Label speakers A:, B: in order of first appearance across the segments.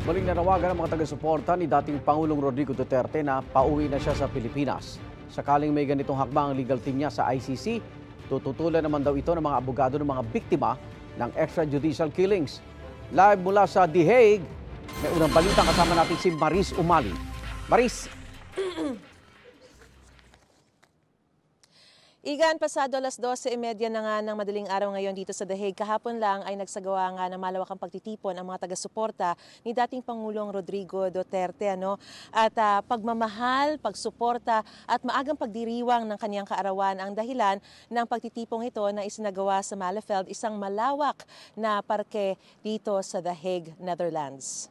A: Muling nanawagan ng mga taga-suporta ni dating Pangulong Rodrigo Duterte na pauwi na siya sa Pilipinas. Sakaling may ganitong hakbang ang legal team niya sa ICC, tututulan naman daw ito ng mga abogado ng mga biktima ng extrajudicial killings. Live mula sa The Hague, may unang balita kasama natin si Maris Umali. Maris.
B: Igan, pasado alas 12:30 na nga ng madaling araw ngayon dito sa The Hague. Kahapon lang ay nagsagawa nga ng malawakang pagtitipon ang mga taga-suporta ni dating Pangulong Rodrigo Duterte. At pagmamahal, pagsuporta at maagang pagdiriwang ng kanyang kaarawan ang dahilan ng pagtitipong ito na isinagawa sa Malieveld, isang malawak na parke dito sa The Hague, Netherlands.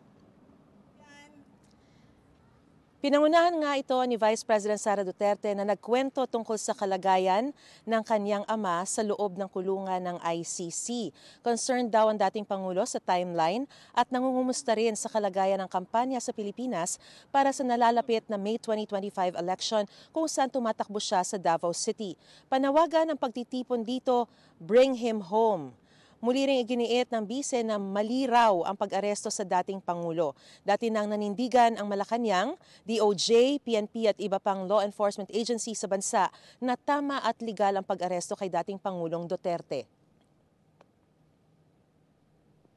B: Pinangunahan nga ito ni Vice President Sara Duterte na nagkwento tungkol sa kalagayan ng kanyang ama sa loob ng kulungan ng ICC. Concerned daw ang dating Pangulo sa timeline at nangungumusta rin sa kalagayan ng kampanya sa Pilipinas para sa nalalapit na May 2025 election kung saan tumatakbo siya sa Davao City. Panawagan ng pagtitipon dito, bring him home. Muli ring iginiit ng bise na mali raw ang pag-aresto sa dating Pangulo. Dati nang nanindigan ang Malacanang, DOJ, PNP at iba pang law enforcement agency sa bansa na tama at legal ang pag-aresto kay dating Pangulong Duterte.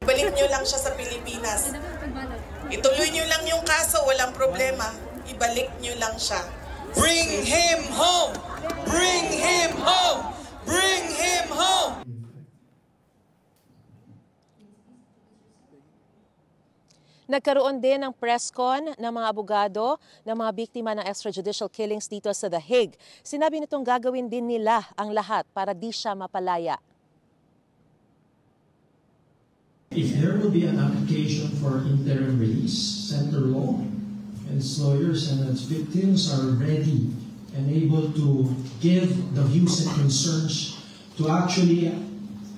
C: Ibalik nyo lang siya sa Pilipinas. Ituloy nyo lang yung kaso, walang problema. Ibalik nyo lang siya.
D: Bring him home! Bring him home! Bring him home!
B: Nagkaroon din ng press con ng mga abogado ng mga biktima ng extrajudicial killings dito sa The Hague. Sinabi nitong gagawin din nila ang lahat para di siya mapalaya.
E: If there will be an application for interim release, Center Law and its lawyers and its victims are ready and able to give the views and concerns to actually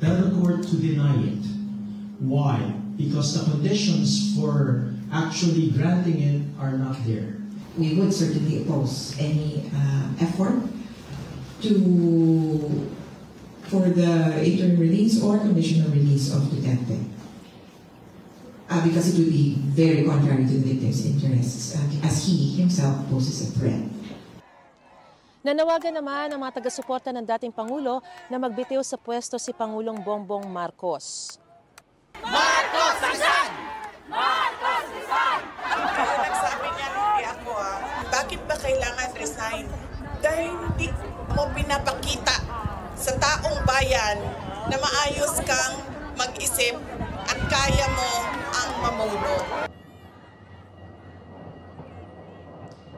E: tell the court to deny it. Why? Because the conditions for actually granting it are not there.
F: We would certainly oppose any effort for the interim release or conditional release of Duterte. Because it would be very contrary to the victim's interests as he himself poses a threat.
B: Nanawagan naman ang mga taga-suporta ng dating Pangulo na magbitiw sa pwesto si Pangulong Bongbong Marcos.
D: Marcos Rizal! Marcos Rizal!
C: Nagsabi niya, hindi ako bakit ba kailangan resign? Dahil hindi mo pinapakita sa taong bayan na maayos kang mag-isip at kaya mo ang mamuno.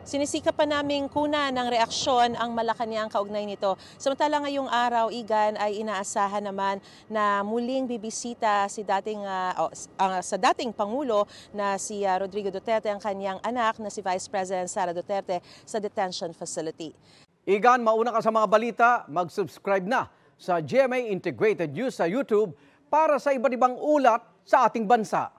B: Sinisika pa naming kuna ng reaksyon ang Malacanang kaugnay nito. Samantala ngayong araw, Igan, ay inaasahan naman na muling bibisita si sa dating Pangulo na si Rodrigo Duterte ang kanyang anak na si Vice President Sara Duterte sa detention facility.
A: Igan, mauna ka sa mga balita, mag-subscribe na sa GMA Integrated News sa YouTube para sa iba't ibang ulat sa ating bansa.